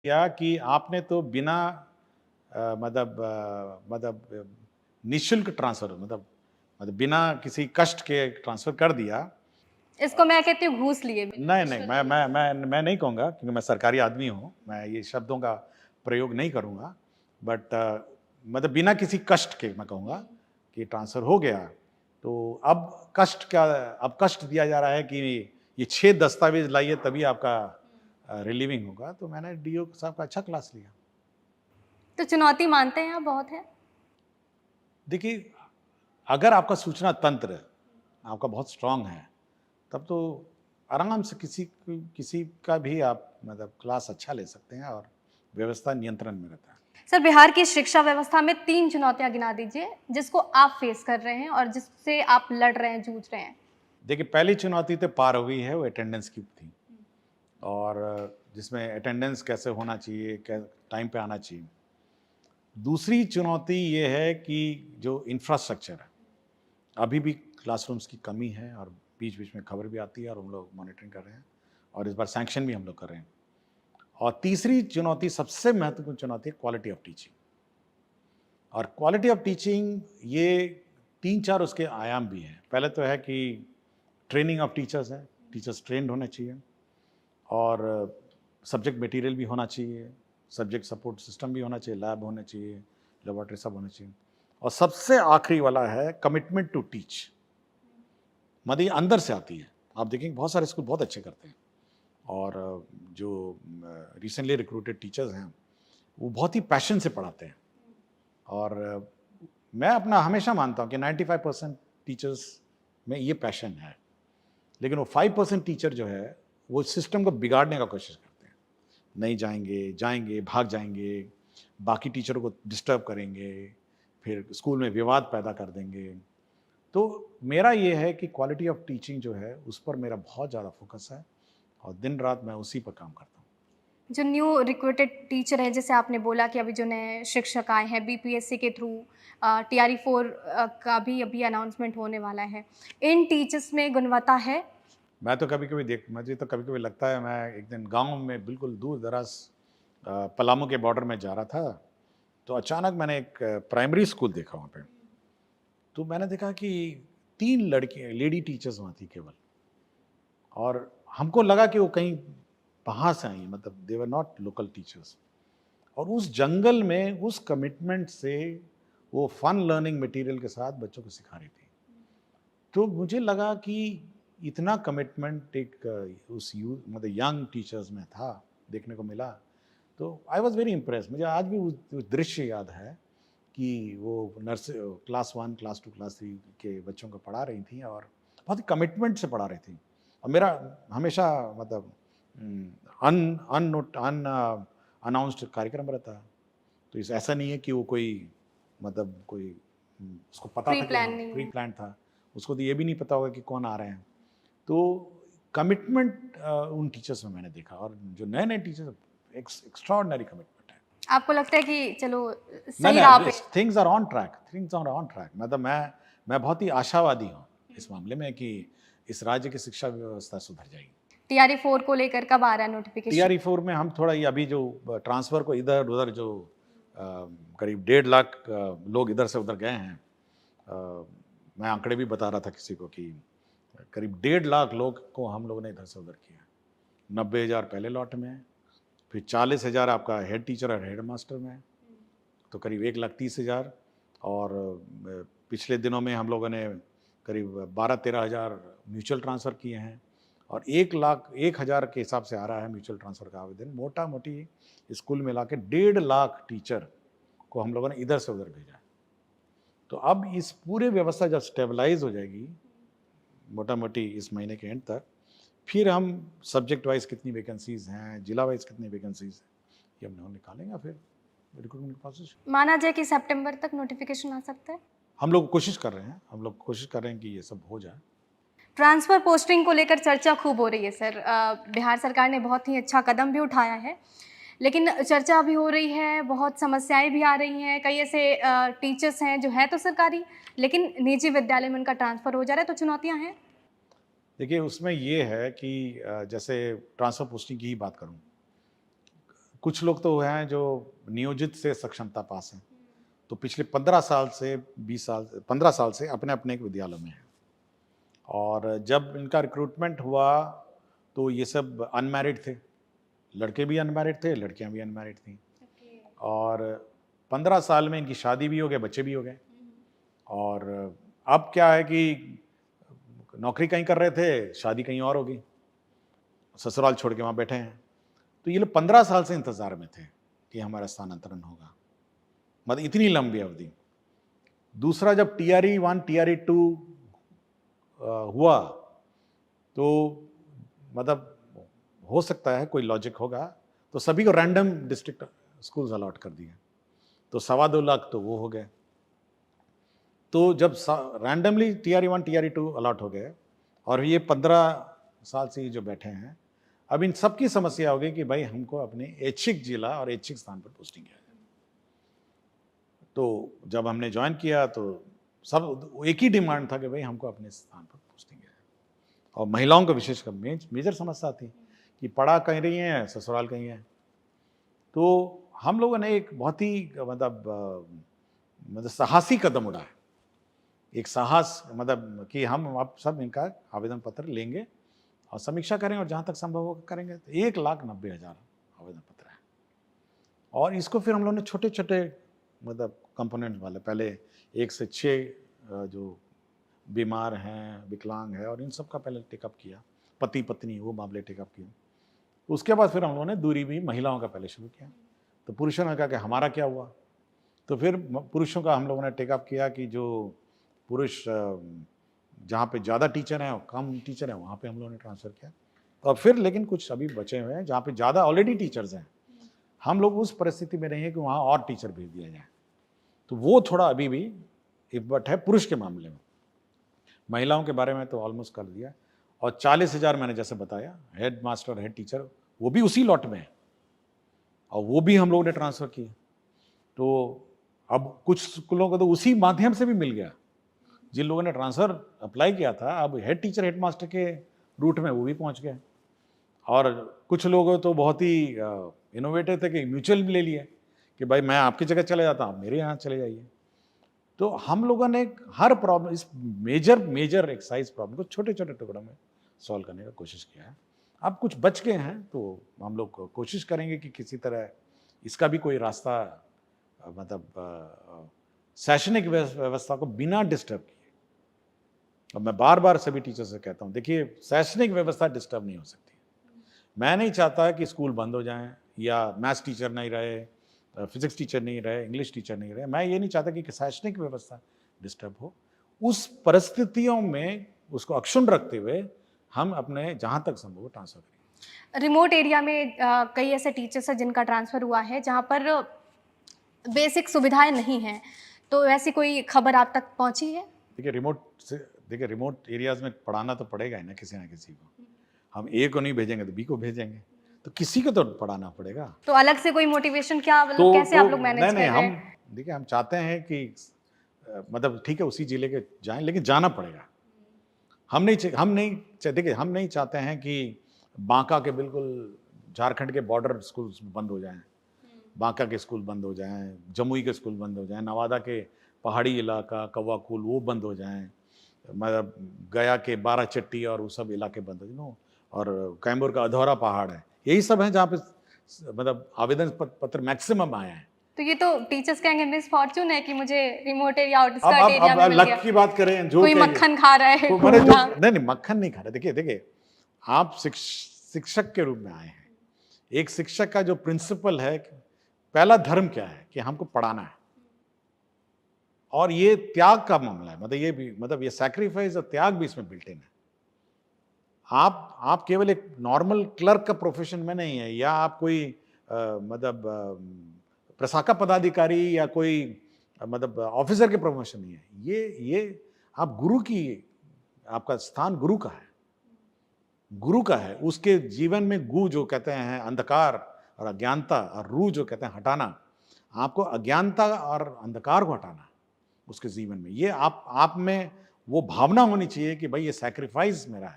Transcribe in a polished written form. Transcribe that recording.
या कि आपने तो बिना निःशुल्क ट्रांसफ़र मतलब बिना किसी कष्ट के ट्रांसफ़र कर दिया। इसको मैं कहती हूँ घूस लिए बिना नहीं, नहीं, रिश्वत लिए। मैं नहीं कहूँगा क्योंकि मैं सरकारी आदमी हूँ, मैं ये शब्दों का प्रयोग नहीं करूँगा। बट मतलब बिना किसी कष्ट के मैं कहूँगा कि ट्रांसफ़र हो गया, तो अब कष्ट दिया जा रहा है कि ये 6 दस्तावेज़ लाइए तभी आपका रिलीविंग होगा, तो मैंने डीओ साहब का अच्छा क्लास लिया। तो चुनौती मानते हैं आप बहुत है? देखिए, अगर आपका सूचना तंत्र आपका बहुत स्ट्रॉन्ग है, तब तो आराम से किसी का भी आप मतलब क्लास अच्छा ले सकते हैं और व्यवस्था नियंत्रण में रहता है। सर, बिहार की शिक्षा व्यवस्था में 3 चुनौतियाँ गिना दीजिए, जिसको आप फेस कर रहे हैं और जिससे आप लड़ रहे हैं, जूझ रहे हैं। देखिए, पहली चुनौती तो पार हो गई है, वो अटेंडेंस की थी और जिसमें अटेंडेंस कैसे होना चाहिए, कै टाइम पे आना चाहिए। दूसरी चुनौती ये है कि जो इंफ्रास्ट्रक्चर है, अभी भी क्लासरूम्स की कमी है और बीच-बीच में खबर भी आती है और हम लोग मॉनिटरिंग कर रहे हैं और इस बार सैंक्शन भी हम लोग कर रहे हैं। और तीसरी चुनौती, सबसे महत्वपूर्ण चुनौती है क्वालिटी ऑफ टीचिंग। और क्वालिटी ऑफ टीचिंग ये 3-4 उसके आयाम भी हैं। पहले तो है कि ट्रेनिंग ऑफ टीचर्स है, टीचर्स ट्रेन्ड होने चाहिए और सब्जेक्ट मटेरियल भी होना चाहिए, सब्जेक्ट सपोर्ट सिस्टम भी होना चाहिए, लैब होने चाहिए, लैबोरेटरी सब होने चाहिए। और सबसे आखिरी वाला है कमिटमेंट टू टीच। मतलब ये अंदर से आती है। आप देखेंगे बहुत सारे स्कूल बहुत अच्छे करते हैं और जो रिसेंटली रिक्रूटेड टीचर्स हैं, वो बहुत ही पैशन से पढ़ाते हैं और मैं अपना हमेशा मानता हूँ कि 95% टीचर्स में ये पैशन है, लेकिन वो 5% टीचर जो है, वो सिस्टम को बिगाड़ने का कोशिश करते हैं। नहीं जाएँगे, जाएँगे, भाग जाएँगे, बाकी टीचरों को डिस्टर्ब करेंगे, फिर स्कूल में विवाद पैदा कर देंगे। तो मेरा ये है कि क्वालिटी ऑफ टीचिंग जो है, उस पर मेरा बहुत ज़्यादा फ़ोकस है और दिन-रात मैं उसी पर काम करता हूँ। जो न्यू रिक्रूटेड टीचर हैं, जैसे आपने बोला कि अभी जो नए शिक्षक आए हैं बीपीएससी के थ्रू, टीआरई 4 का भी अभी अनाउंसमेंट होने वाला है। इन टीचर्स में गुणवत्ता है? मुझे तो कभी-कभी लगता है मैं एक दिन गाँव में बिल्कुल दूर-दराज़ पलामू के बॉर्डर में जा रहा था, तो अचानक मैंने एक प्राइमरी स्कूल देखा वहाँ पे। तो मैंने देखा कि 3 लड़कियाँ लेडी टीचर्स वहाँ थी केवल और हमको लगा कि वो कहीं बाहर से आई हैं, मतलब दे वर नॉट लोकल टीचर्स। और उस जंगल में उस कमिटमेंट से वो फन लर्निंग मटेरियल के साथ बच्चों को सिखा रही थी। तो मुझे लगा कि इतना कमिटमेंट एक उस मतलब यंग टीचर्स में था, देखने को मिला। तो आई वाज़ वेरी इम्प्रेस्ड। मुझे आज भी उस दृश्य याद है कि वो क्लास 1, क्लास 2, क्लास 3 के बच्चों को पढ़ा रही थीं और बहुत ही कमिटमेंट से पढ़ा रही थीं। और मेरा हमेशा मतलब अनाउंस्ड कार्यक्रम रहता है। तो इस ऐसा नहीं है कि वो कोई मतलब कोई उसको पता प्री था कि प्लान हाँ, नहीं प्री है। प्लान्ड था। उसको तो ये भी नहीं पता होगा कि कौन आ रहे हैं। तो कमिटमेंट उन टीचर्स में मैंने देखा और जो नए-नए टीचर्स एक्स्ट्राऑर्डिनरी कमिटमेंट है। आपको लगता है कि चलो नहीं, सही राह पे नहीं, things are on track, things are on track. मतलब मैं बहुत ही आशावादी हूँ इस मामले में कि इस राज्य की शिक्षा व्यवस्था सुधर जाएगी। टीआरई 4 को लेकर कब आ रहा है नोटिफिकेशन? टीआरई 4 में हम थोड़ा ये अभी जो ट्रांसफ़र को इधर-उधर जो करीब 1.5 लाख लोग इधर से उधर गए हैं। मैं आंकड़े भी बता रहा था किसी को कि करीब 1.5 लाख लोग को हम लोगों ने इधर से उधर किया। 90,000 पहले लॉट में, फिर 40,000 आपका हेड टीचर और हेड मास्टर में, तो करीब 1,30,000 और पिछले दिनों में हम लोगों ने करीब 12-13 हज़ार म्यूचुअल ट्रांसफ़र किए हैं और 1,01,000 के हिसाब से आ रहा है म्यूचुअल ट्रांसफ़र का आवेदन। मोटा-मोटी स्कूल मिला के 1.5 लाख टीचर को हम लोगों ने इधर से उधर भेजा है। तो अब इस पूरी व्यवस्था जब स्टेबलाइज़ हो जाएगी, मोटा-मोटी इस महीने के एंड तक, फिर हम सब्जेक्ट वाइज़ कितनी वैकेंसीज़ हैं, जिला वाइज़ कितनी वैकेंसीज़ हैं, ये हम लोग निकालेंगे फिर रिक्रूटमेंट प्रोसेस। माना जाए कि सितंबर तक नोटिफिकेशन आ सकता है? हम लोग कोशिश कर रहे हैं, कि ये सब हो जाए। ट्रांसफ़र पोस्टिंग को लेकर चर्चा खूब हो रही है सर। बिहार सरकार ने बहुत ही अच्छा कदम भी उठाया है, लेकिन चर्चा भी हो रही है, बहुत समस्याएँ भी आ रही हैं। कई ऐसे टीचर्स हैं जो हैं तो सरकारी, लेकिन निजी विद्यालय में उनका ट्रांसफ़र हो जा रहा है, तो चुनौतियाँ हैं? देखिए, उसमें ये है कि जैसे ट्रांसफ़र पोस्टिंग की ही बात करूँ, कुछ लोग तो हैं जो नियोजित से सक्षमता पास हैं, तो पिछले 15 साल से 20 साल 15 साल से अपने अपने एक विद्यालय में हैं। और जब इनका रिक्रूटमेंट हुआ तो ये सब अनमैरिड थे, लड़के भी अनमैरिड थे, लड़कियां भी अनमैरिड थीं। और 15 साल में इनकी शादी भी हो गई, बच्चे भी हो गए। और अब क्या है कि नौकरी कहीं कर रहे थे, शादी कहीं और हो गई, ससुराल छोड़ के वहाँ बैठे हैं। तो ये लोग 15 साल से इंतज़ार में थे कि हमारा स्थानांतरण होगा, मतलब इतनी लंबी अवधि। दूसरा, जब TRE 1 TRE 2 हुआ तो मतलब हो सकता है कोई लॉजिक होगा, तो सभी को रैंडम डिस्ट्रिक्ट स्कूल्स अलॉट कर दिए, तो 2.25 लाख तो वो हो गए। तो जब रैंडमली TRE 1 TRE 2 अलॉट हो गए और ये 15 साल से ये जो बैठे हैं, अब इन सबकी समस्या होगी कि भाई हमको अपने ऐच्छिक जिला और ऐच्छिक स्थान पर पोस्टिंग किया जाए। तो जब हमने ज्वाइन किया तो सब एक ही डिमांड था कि भाई हमको अपने स्थान पर पोस्टिंग किया जाए। और महिलाओं को विशेषकर मेजर समस्या थी कि पढ़ा कहीं रही हैं, ससुराल कहीं है। तो हम लोगों ने एक बहुत ही मतलब साहसी कदम उठाया, एक साहस, मतलब कि हम अब सब इनका आवेदन पत्र लेंगे और समीक्षा करें और जहाँ तक संभव हो करेंगे। तो 1,90,000 आवेदन पत्र हैं। और इसको फिर हम लोगों ने छोटे छोटे मतलब कंपोनेंट वाले, पहले 1 से 6 जो बीमार हैं, विकलांग है, और इन सब का पहले टेकअप किया, पति पत्नी वो मामले टेकअप किए। उसके बाद फिर हम लोगों ने दूरी भी महिलाओं का पहले शुरू किया। तो पुरुषों ने कहा कि हमारा क्या हुआ, तो फिर पुरुषों का हम लोगों ने टेकअप किया कि जो पुरुष जहाँ पे ज़्यादा टीचर हैं और कम टीचर हैं वहाँ पे हम लोगों ने ट्रांसफ़र किया। और फिर लेकिन कुछ अभी बचे हुए हैं जहाँ पे ज़्यादा ऑलरेडी टीचर्स हैं, हम लोग उस परिस्थिति में नहीं है कि वहाँ और टीचर भेज दिया जाए। तो वो थोड़ा अभी भी इब्बट है पुरुष के मामले में। महिलाओं के बारे में तो ऑलमोस्ट कर दिया। और 40,000 मैंने जैसे बताया हेड मास्टर, हेड टीचर, वो भी उसी लॉट में है और वो भी हम लोगों ने ट्रांसफ़र किए। तो अब कुछ स्कूलों को तो उसी माध्यम से भी मिल गया, जिन लोगों ने ट्रांसफ़र अप्लाई किया था, अब हेड टीचर, हेड मास्टर के रूट में वो भी पहुंच गए। और कुछ लोग तो बहुत ही इनोवेटिव थे कि म्यूचुअल ले लिए कि भाई मैं आपकी जगह चले जाता हूँ, मेरे यहाँ चले जाइए। तो हम लोगों ने हर प्रॉब्लम, इस मेजर एक्साइज प्रॉब्लम को छोटे छोटे टुकड़ों में सॉल्व करने का कोशिश किया है। अब कुछ बच गए हैं तो हम लोग कोशिश करेंगे कि किसी तरह इसका भी कोई रास्ता, मतलब शैक्षणिक व्यवस्था को बिना डिस्टर्ब किए। और मैं बार बार सभी टीचर से कहता हूँ, देखिए शैक्षणिक व्यवस्था डिस्टर्ब नहीं हो सकती। मैं नहीं चाहता कि स्कूल बंद हो जाएं या मैथ्स टीचर नहीं रहे, फिजिक्स टीचर नहीं रहे, इंग्लिश टीचर नहीं रहे। मैं ये नहीं चाहता कि शैक्षणिक व्यवस्था डिस्टर्ब हो। उस परिस्थितियों में उसको अक्षुण्ण रखते हुए हम अपने जहाँ तक संभव हो ट्रांसफ़र करें। रिमोट एरिया में कई ऐसे टीचर्स हैं जिनका ट्रांसफ़र हुआ है जहाँ पर बेसिक सुविधाएं नहीं हैं, तो ऐसी कोई खबर आप तक पहुँची है? देखिए रिमोट एरियाज़ में पढ़ाना तो पड़ेगा ही ना किसी को। हम A को नहीं भेजेंगे तो B को भेजेंगे, तो किसी को तो पढ़ाना पड़ेगा। तो अलग से कोई मोटिवेशन क्या, मतलब कैसे आप लोग मैनेज कर रहे हैं? हम देखिए, हम चाहते हैं कि मतलब ठीक है उसी जिले के जाएं, लेकिन जाना पड़ेगा। हम नहीं चाहते हैं कि बांका के बिल्कुल झारखंड के बॉर्डर स्कूल बंद हो जाएं, बांका के स्कूल बंद हो जाएं, जमुई के स्कूल बंद हो जाएं, नवादा के पहाड़ी इलाका कौवाकुल वो बंद हो जाएं, मतलब गया के बाराचट्टी और वो सब इलाके बंद हो जाएं, और कैमूर का अधौरा पहाड़ है, यही सब हैं जहाँ पे मतलब आवेदन पत्र मैक्सिमम आए हैं। तो ये तो टीचर्स कहेंगे मिस फॉर्च्यून है कि मुझे रिमोट एरिया, आउटस्कर्ट एरिया में मिल लक गया। की बात करें, जो कोई मक्खन खा रहा है, नहीं मक्खन नहीं खा रहे। देखिए आप शिक्षक के रूप में आए हैं। एक शिक्षक का जो प्रिंसिपल है, पहला धर्म क्या है कि हमको पढ़ाना है, और ये त्याग का मामला है। मतलब ये भी, मतलब ये सैक्रिफाइस और त्याग भी इसमें बिल्ट इन है। आप केवल एक नॉर्मल क्लर्क का प्रोफेशन में नहीं है, या आप कोई मतलब प्रशाखा पदाधिकारी या कोई मतलब ऑफिसर के प्रोफेशन नहीं है। ये आप गुरु की, आपका स्थान गुरु का है, गुरु का है। उसके जीवन में गु जो कहते हैं अंधकार और अज्ञानता, और रू जो कहते हैं हटाना, आपको अज्ञानता और अंधकार को हटाना उसके जीवन में। ये आप में वो भावना होनी चाहिए कि भाई ये सैक्रिफाइस मेरा है,